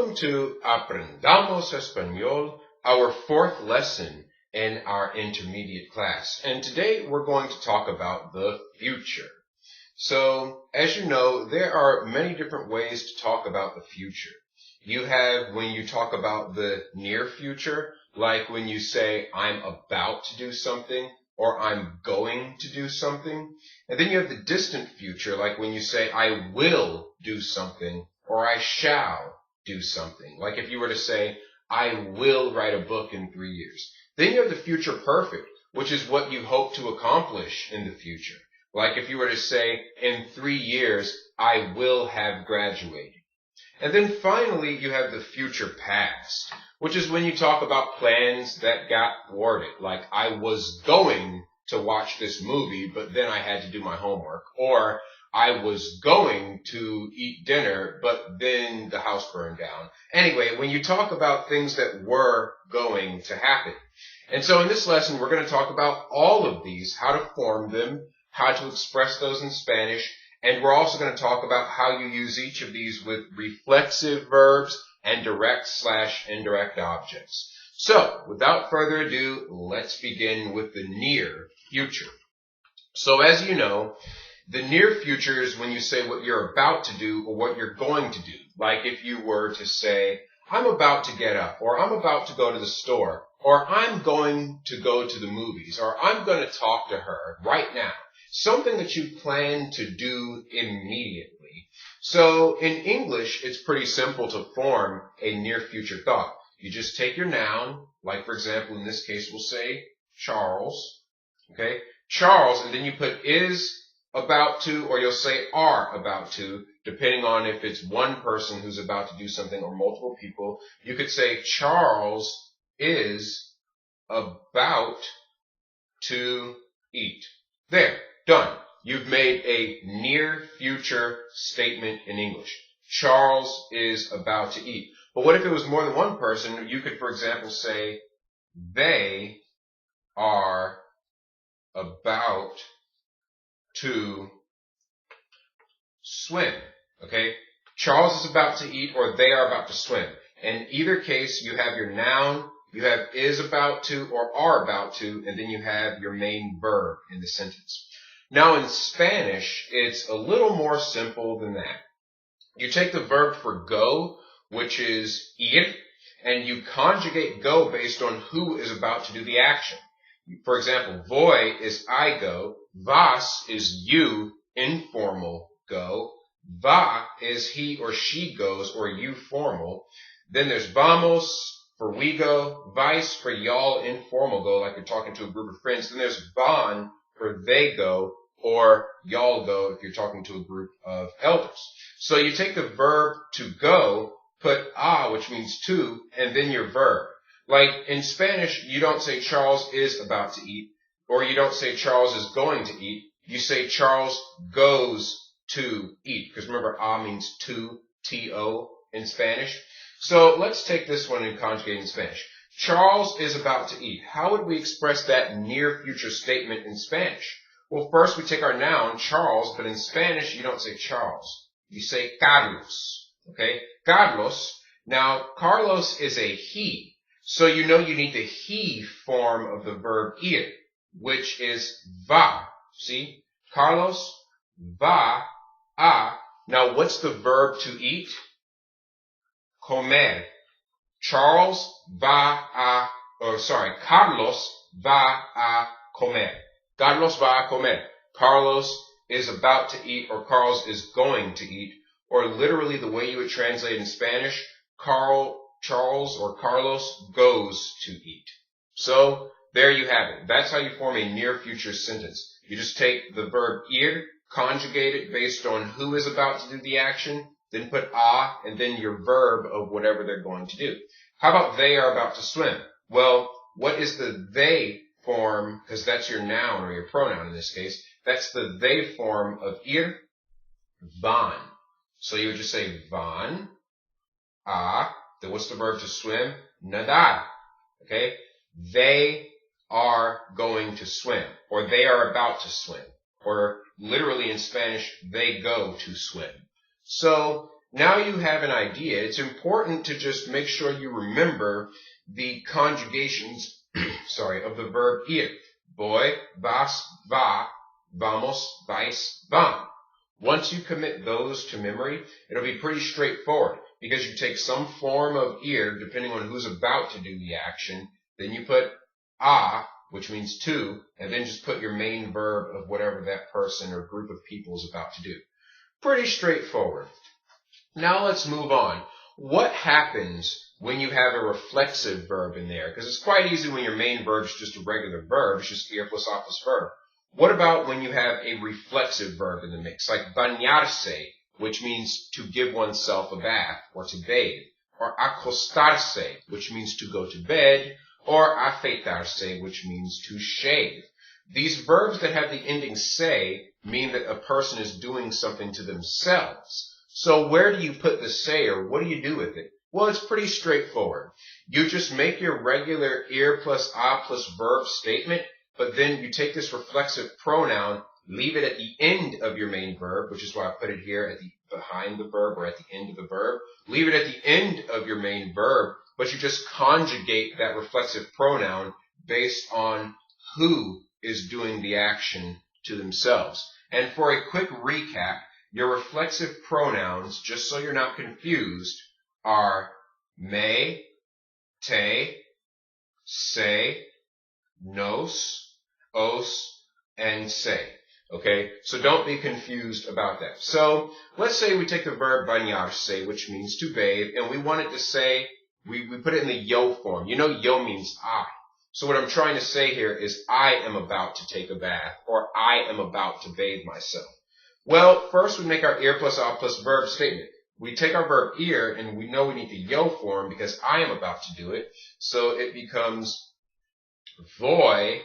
Welcome to Aprendamos Español, our fourth lesson in our intermediate class. And today we're going to talk about the future. So, as you know, there are many different ways to talk about the future. You have when you talk about the near future, like when you say, I'm about to do something, or I'm going to do something. And then you have the distant future, like when you say, I will do something, or I shall do something. Like if you were to say, I will write a book in 3 years. Then you have the future perfect, which is what you hope to accomplish in the future. Like if you were to say, in 3 years, I will have graduated. And then finally, you have the future past, which is when you talk about plans that got thwarted. Like I was going to watch this movie, but then I had to do my homework. Or I was going to eat dinner, but then the house burned down. Anyway, when you talk about things that were going to happen. And so in this lesson, we're going to talk about all of these, how to form them, how to express those in Spanish, and we're also going to talk about how you use each of these with reflexive verbs and direct/indirect objects. So, without further ado, let's begin with the near future. So as you know, the near future is when you say what you're about to do or what you're going to do. Like if you were to say, I'm about to get up, or I'm about to go to the store, or I'm going to go to the movies, or I'm going to talk to her right now. Something that you plan to do immediately. So in English, it's pretty simple to form a near future thought. You just take your noun, like for example, in this case, we'll say Charles, okay? Charles, and then you put is about to, or you'll say are about to, depending on if it's one person who's about to do something or multiple people. You could say Charles is about to eat. There. Done. You've made a near future statement in English. Charles is about to eat. But what if it was more than one person? You could, for example, say, they are about to swim. Okay? Charles is about to eat, or they are about to swim. In either case, you have your noun, you have is about to or are about to, and then you have your main verb in the sentence. Now in Spanish, it's a little more simple than that. You take the verb for go, which is ir, and you conjugate go based on who is about to do the action. For example, voy is I go, vas is you, informal go, va is he or she goes, or you, formal. Then there's vamos for we go, vais for y'all, informal go, like you're talking to a group of friends. Then there's van for they go, or y'all go if you're talking to a group of elders. So you take the verb to go, put which means to, and then your verb. Like in Spanish, you don't say Charles is about to eat, or you don't say Charles is going to eat. You say Charles goes to eat. Because remember, means to, T-O in Spanish. So let's take this one and conjugate in Spanish. Charles is about to eat. How would we express that near future statement in Spanish? Well, first we take our noun, Charles, but in Spanish you don't say Charles. You say Carlos, okay? Carlos. Now, Carlos is a he, so you know you need the he form of the verb ir, which is va. See? Carlos, va, a. Now, what's the verb to eat? Comer. Carlos va a comer. Carlos va a comer. Carlos is about to eat, or Carlos is going to eat, or literally the way you would translate in Spanish, Charles or Carlos goes to eat. So there you have it. That's how you form a near future sentence. You just take the verb ir, conjugate it based on who is about to do the action, then put and then your verb of whatever they're going to do. How about they are about to swim? Well, what is the they form, because that's your noun or your pronoun in this case, that's the they form of ir, van. So you would just say van, then what's the verb to swim? Nadar. Okay? They are going to swim, or they are about to swim, or literally in Spanish, they go to swim. So now you have an idea. It's important to just make sure you remember the conjugations, of the verb ir. Voy, vas, va, vamos, vais, van. Once you commit those to memory, it'll be pretty straightforward because you take some form of ir depending on who's about to do the action. Then you put a, which means to, and then just put your main verb of whatever that person or group of people is about to do. Pretty straightforward. Now let's move on. What happens when you have a reflexive verb in there? Because it's quite easy when your main verb is just a regular verb. It's just ir plus a plus verb. What about when you have a reflexive verb in the mix, like bañarse, which means to give oneself a bath or to bathe, or acostarse, which means to go to bed, or afeitarse, which means to shave. These verbs that have the ending se mean that a person is doing something to themselves. So where do you put the se, or what do you do with it? Well, it's pretty straightforward. You just make your regular ir plus a plus verb statement, but then you take this reflexive pronoun, leave it at the end of your main verb, which is why I put it here at the behind the verb or at the end of the verb. Leave it at the end of your main verb, but you just conjugate that reflexive pronoun based on who is doing the action to themselves. And for a quick recap, your reflexive pronouns, just so you're not confused, are me, te, se, nos, os, and se. Okay, so don't be confused about that. So let's say we take the verb bañarse, which means to bathe, and we want it to say, we put it in the yo form. You know yo means I. So what I'm trying to say here is I am about to take a bath, or I am about to bathe myself. Well, first we make our ir plus a plus verb statement. We take our verb ir, and we know we need the yo form because I am about to do it. So it becomes voy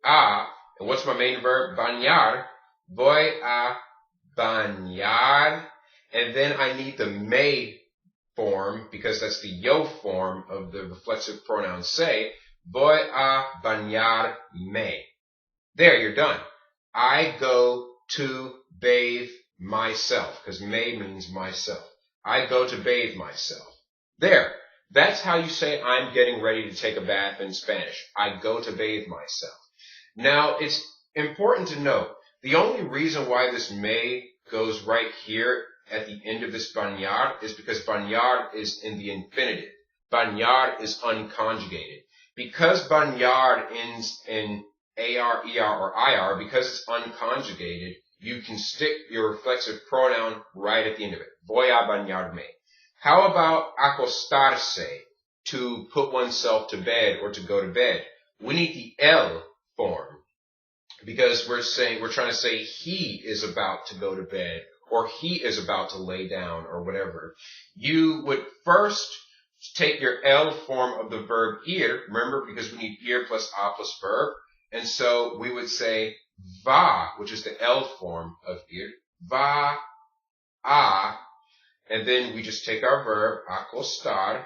a, and what's my main verb? Bañar. Voy a bañar. And then I need the me form because that's the yo form of the reflexive pronoun se. Voy a bañarme. There, you're done. I go to bathe myself, because me means myself. I go to bathe myself. There. That's how you say I'm getting ready to take a bath in Spanish. I go to bathe myself. Now, it's important to note, the only reason why this me goes right here at the end of this bañar is because bañar is in the infinitive. Bañar is unconjugated. Because bañar ends in AR, ER, or IR, because it's unconjugated, you can stick your reflexive pronoun right at the end of it. Voy a bañarme. How about acostarse, to put oneself to bed or to go to bed? We need the el form because we're trying to say he is about to go to bed or he is about to lay down or whatever. You would first take your el form of the verb ir, remember, because we need ir plus a plus verb. And so we would say va, which is the el form of ir, va a, and then we just take our verb, acostar,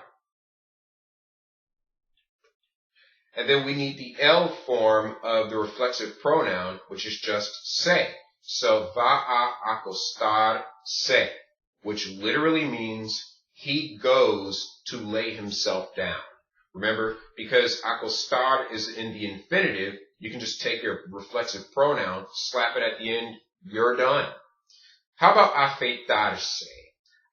and then we need the el form of the reflexive pronoun, which is just se. So va a acostar se, which literally means he goes to lay himself down. Remember, because acostar is in the infinitive, you can just take your reflexive pronoun, slap it at the end, you're done. How about afeitarse?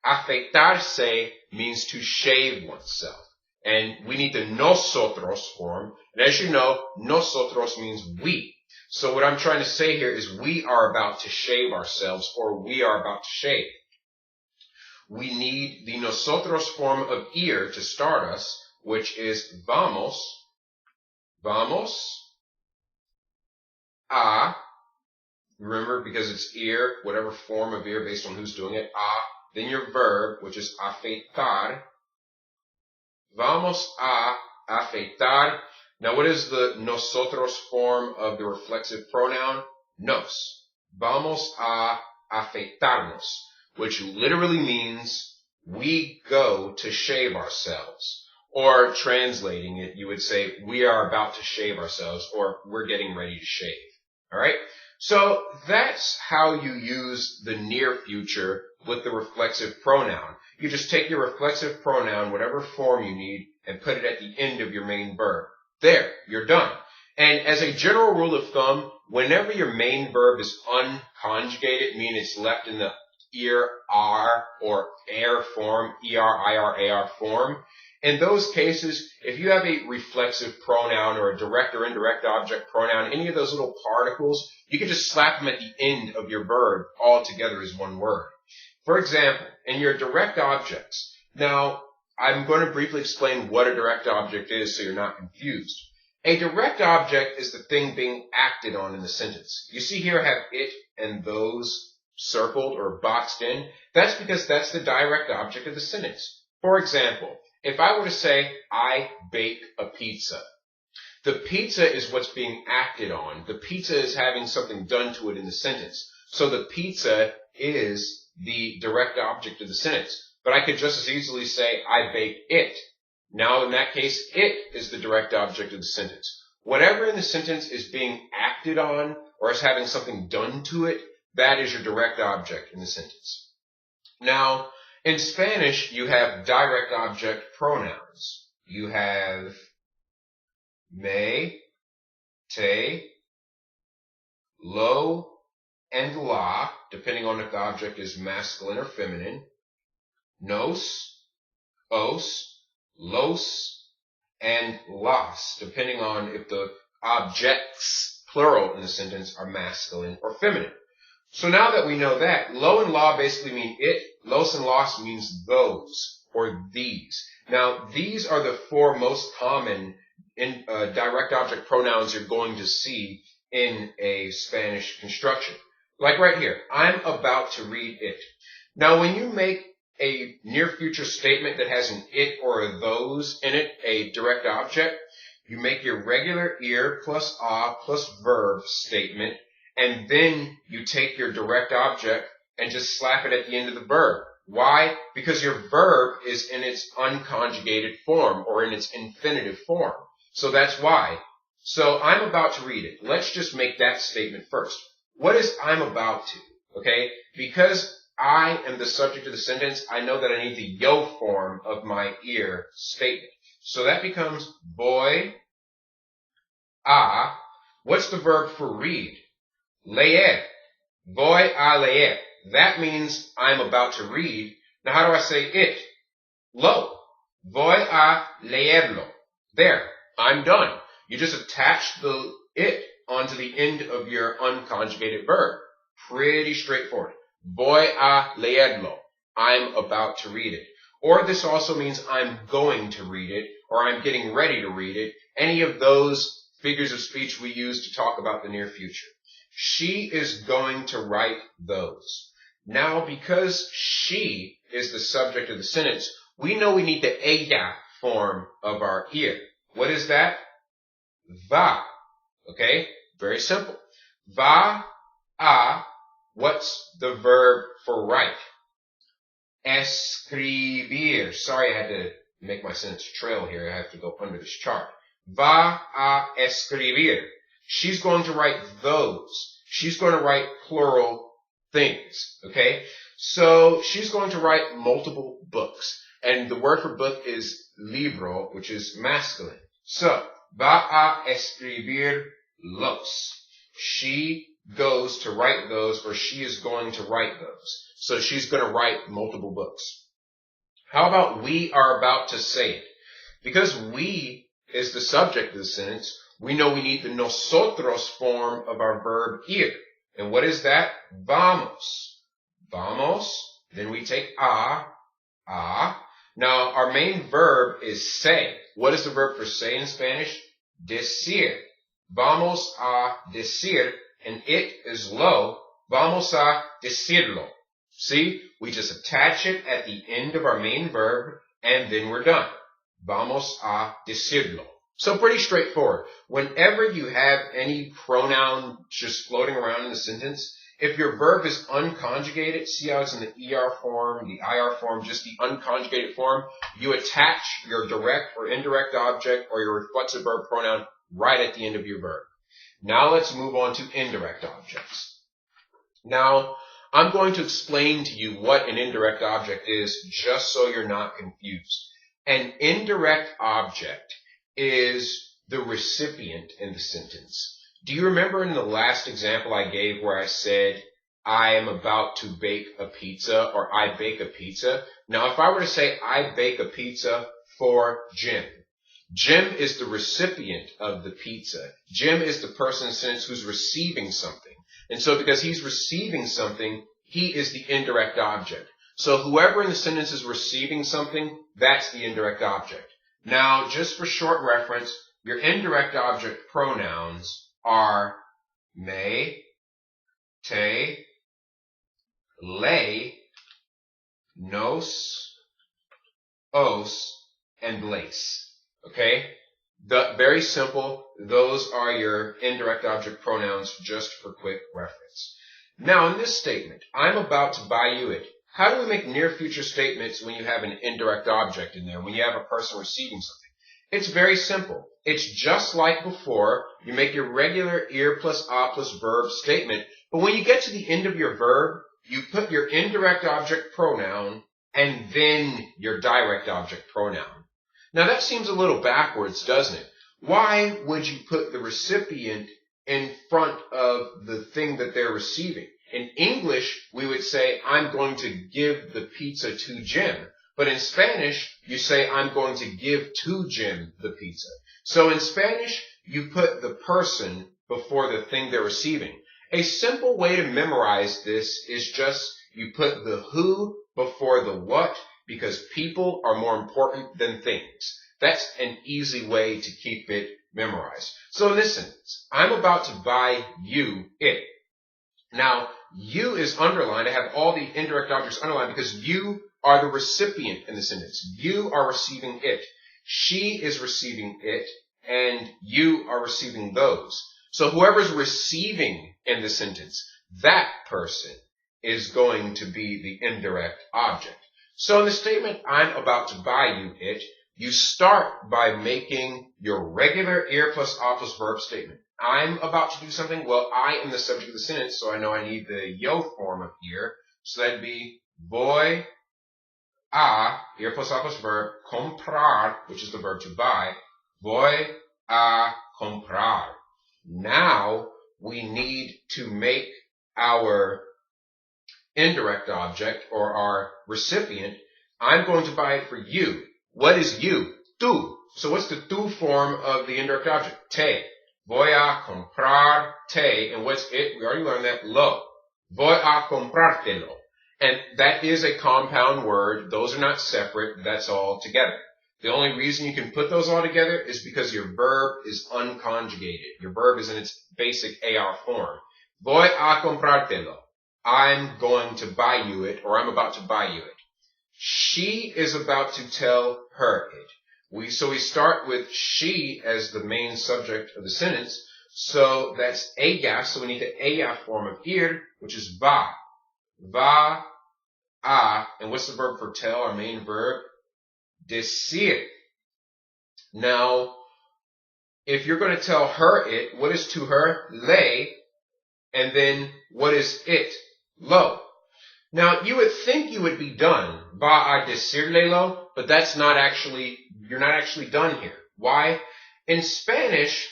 Afeitarse means to shave oneself. And we need the nosotros form. And as you know, nosotros means we. So what I'm trying to say here is we are about to shave ourselves, or we are about to shave. We need the nosotros form of ir to start us, which is vamos, a, remember, because it's ir, whatever form of ir based on who's doing it, a, then your verb, which is afeitar, vamos a afeitar. Now what is the nosotros form of the reflexive pronoun? Nos. Vamos a afeitarnos, which literally means we go to shave ourselves. Or translating it, you would say we are about to shave ourselves, or we're getting ready to shave. All right? So that's how you use the near future with the reflexive pronoun. You just take your reflexive pronoun, whatever form you need, and put it at the end of your main verb. There, you're done. And as a general rule of thumb, whenever your main verb is unconjugated, meaning it's left in the er or air form, er form, in those cases, if you have a reflexive pronoun or a direct or indirect object pronoun, any of those little particles, you can just slap them at the end of your verb all together as one word. For example, in your direct objects, now I'm going to briefly explain what a direct object is so you're not confused. A direct object is the thing being acted on in the sentence. You see here I have it and those circled or boxed in. That's because that's the direct object of the sentence. For example, if I were to say, I bake a pizza, the pizza is what's being acted on. The pizza is having something done to it in the sentence. So the pizza is the direct object of the sentence. But I could just as easily say, I bake it. Now, in that case, it is the direct object of the sentence. Whatever in the sentence is being acted on or is having something done to it, that is your direct object in the sentence. Now, in Spanish, you have direct object pronouns. You have me, te, lo, and la, depending on if the object is masculine or feminine, nos, os, los, and las, depending on if the objects, plural in the sentence, are masculine or feminine. So now that we know that, lo and la basically mean it, los and las means those or these. Now, these are the four most common direct object pronouns you're going to see in a Spanish construction. Like right here, I'm about to read it. Now, when you make a near future statement that has an it or a those in it, a direct object, you make your regular ir plus a plus verb statement, and then you take your direct object and just slap it at the end of the verb. Why? Because your verb is in its unconjugated form or in its infinitive form. So that's why. So I'm about to read it. Let's just make that statement first. What is I'm about to? Okay? Because I am the subject of the sentence, I know that I need the yo form of my ir statement. So that becomes voy a. What's the verb for read? Leer. Voy a leer. That means I'm about to read. Now how do I say it? Lo. Voy a leerlo. There. I'm done. You just attach the it onto the end of your unconjugated verb. Pretty straightforward. Voy a leerlo. I'm about to read it. Or this also means I'm going to read it, or I'm getting ready to read it. Any of those figures of speech we use to talk about the near future. She is going to write those. Now, because she is the subject of the sentence, we know we need the ella form of our ir. What is that? Va. Okay? Very simple. Va a. What's the verb for write? Escribir. Sorry, I had to make my sentence trail here. I have to go under this chart. Va a escribir. She's going to write those. She's going to write plural things. Okay? So she's going to write multiple books. And the word for book is libro, which is masculine. So, va a escribir los. She goes to write those, or she is going to write those. So she's going to write multiple books. How about we are about to say it? Because we is the subject of the sentence, we know we need the nosotros form of our verb ir. And what is that? Vamos. Vamos. Then we take a. Now, our main verb is say. What is the verb for say in Spanish? Decir. Vamos a decir. And it is lo. Vamos a decirlo. See? We just attach it at the end of our main verb, and then we're done. Vamos a decirlo. So pretty straightforward. Whenever you have any pronoun just floating around in the sentence, if your verb is unconjugated, see how it's in the ER form, the IR form, just the unconjugated form, you attach your direct or indirect object or your reflexive verb pronoun right at the end of your verb. Now let's move on to indirect objects. Now, I'm going to explain to you what an indirect object is just so you're not confused. An indirect object is the recipient in the sentence. Do you remember in the last example I gave where I said, I am about to bake a pizza, or I bake a pizza? Now, if I were to say, I bake a pizza for Jim, Jim is the recipient of the pizza. Jim is the person in the sentence who's receiving something. And so because he's receiving something, he is the indirect object. So whoever in the sentence is receiving something, that's the indirect object. Now, just for short reference, your indirect object pronouns are me, te, le, nos, os, and les. Okay? Very simple. Those are your indirect object pronouns just for quick reference. Now, in this statement, I'm about to buy you it. How do we make near future statements when you have an indirect object in there, when you have a person receiving something? It's very simple. It's just like before. You make your regular ir plus a plus verb statement, but when you get to the end of your verb, you put your indirect object pronoun and then your direct object pronoun. Now that seems a little backwards, doesn't it? Why would you put the recipient in front of the thing that they're receiving? In English, we would say, I'm going to give the pizza to Jim. But in Spanish, you say, I'm going to give to Jim the pizza. So in Spanish, you put the person before the thing they're receiving. A simple way to memorize this is just you put the who before the what, because people are more important than things. That's an easy way to keep it memorized. So in this sentence, I'm about to buy you it. Now, you is underlined. I have all the indirect objects underlined because you are the recipient in the sentence. You are receiving it. She is receiving it, and you are receiving those. So whoever's receiving in the sentence, that person is going to be the indirect object. So in the statement, I'm about to buy you it, you start by making your regular ir plus a plus verb statement. I'm about to do something. Well, I am the subject of the sentence, so I know I need the yo form of ir. So that'd be voy a, ir plus a plus verb, comprar, which is the verb to buy. Voy a comprar. Now we need to make our indirect object, or our recipient. I'm going to buy it for you. What is you? Tú. So what's the tú form of the indirect object? Te. Voy a comprar te. And what's it? We already learned that. Lo. Voy a comprártelo. And that is a compound word. Those are not separate. That's all together. The only reason you can put those all together is because your verb is unconjugated. Your verb is in its basic AR form. Voy a comprártelo. I'm going to buy you it, or I'm about to buy you it. She is about to tell her it. So we start with she as the main subject of the sentence. So that's ella. So we need the ella form of ir, which is va. Va, a. And what's the verb for tell, our main verb? Decir. Now, if you're going to tell her it, what is to her? Le. And then what is it? Lo. Now, you would think you would be done, va a decirle lo, but that's not actually, you're not actually done here. Why? In Spanish,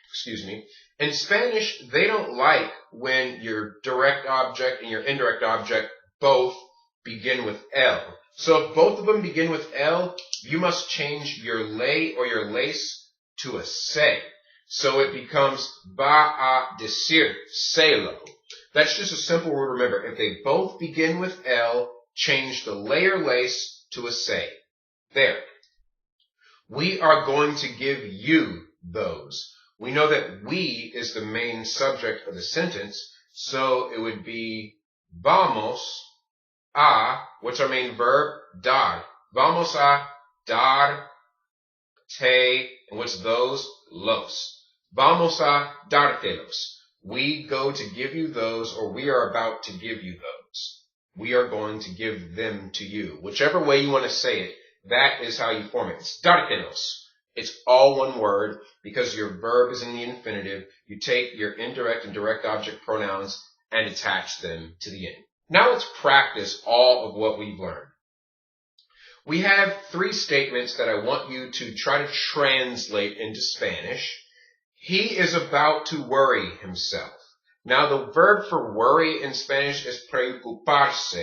excuse me, in Spanish, they don't like when your direct object and your indirect object both begin with L. So if both of them begin with L, you must change your le or your lace to a se. So it becomes va a decir, celo. That's just a simple rule to remember. If they both begin with L, change the le or lace to a se. There. We are going to give you those. We know that we is the main subject of the sentence, so it would be vamos a, what's our main verb? Dar. Vamos a dar te, and what's those? Los. Vamos a dártelos. We go to give you those, or we are about to give you those. We are going to give them to you. Whichever way you want to say it, that is how you form it. It's dártelos. It's all one word because your verb is in the infinitive. You take your indirect and direct object pronouns and attach them to the end. Now let's practice all of what we've learned. We have 3 statements that I want you to try to translate into Spanish. He is about to worry himself. Now the verb for worry in Spanish is preocuparse,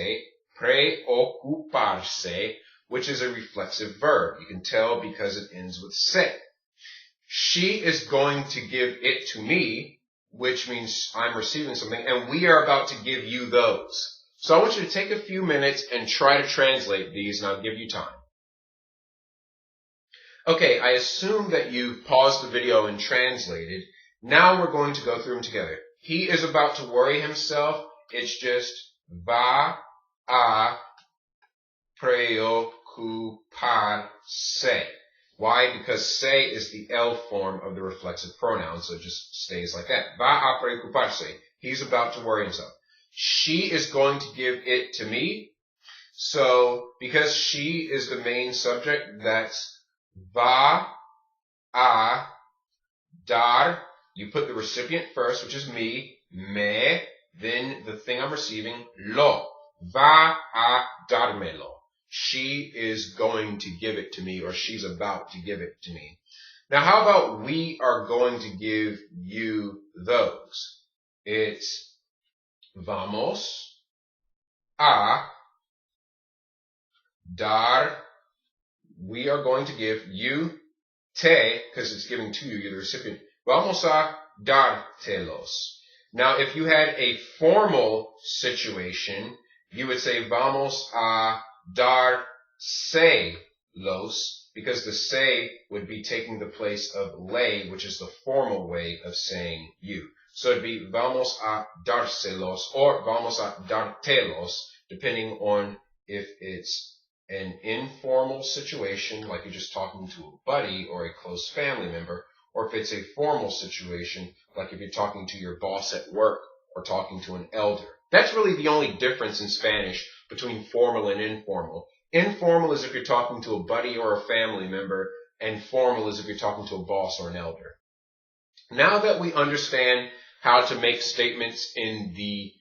which is a reflexive verb. You can tell because it ends with se. She is going to give it to me, which means I'm receiving something, and we are about to give you those. So I want you to take a few minutes and try to translate these, and I'll give you time. Okay, I assume that you've paused the video and translated. Now we're going to go through them together. He is about to worry himself. It's just va a preocuparse. Why? Because se is the L form of the reflexive pronoun, so it just stays like that. Va a preocuparse. He's about to worry himself. She is going to give it to me. So, because she is the main subject, that's va a dar. You put the recipient first, which is me, me, then the thing I'm receiving, lo. Va a dármelo. She is going to give it to me, or she's about to give it to me. Now, how about we are going to give you those? It's vamos a dar. We are going to give you te, because it's giving to you, you're the recipient. Vamos a dártelos. Now, if you had a formal situation, you would say vamos a dárselos, because the se would be taking the place of le, which is the formal way of saying you. So it'd be vamos a dárselos or vamos a dártelos, depending on if it's an informal situation, like you're just talking to a buddy or a close family member, or if it's a formal situation, like if you're talking to your boss at work or talking to an elder. That's really the only difference in Spanish between formal and informal. Informal is if you're talking to a buddy or a family member, and formal is if you're talking to a boss or an elder. Now that we understand how to make statements in the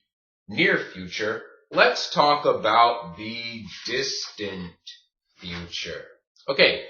near future, let's talk about the distant future. Okay,